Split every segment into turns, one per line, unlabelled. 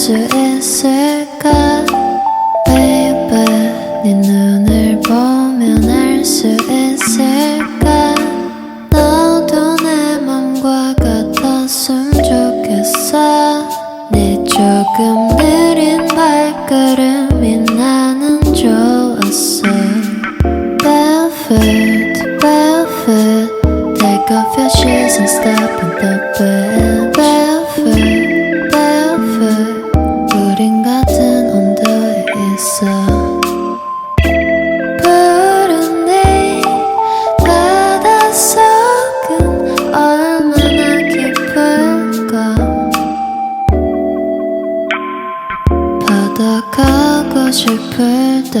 수 있을까 Baby 네 눈을 보면 알 수 있을까 너도 내 맘과 같았으면 좋겠어 네 조금 느린 발걸음이 나는 좋았어 Barefoot, barefoot Take off your shoes and step in the bed Barefoot, barefoot 우린 같은 온도에 있어 푸른 네 바닷속은 얼마나 깊을까 바다 가고 싶을 때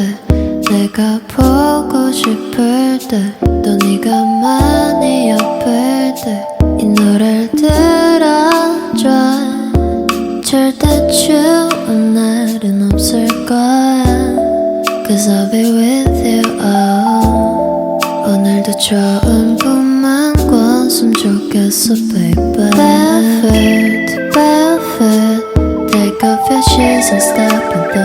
내가 보고 싶을 때 또 네가 많이 아플 때 이 노래를 들어줘 절대 추운 날은 없을 거야 Cause I'll be with you oh. 오늘도 좋은 꿈만 꿨으면 좋겠어 baby Barefoot, barefoot Take off your shoes and step in the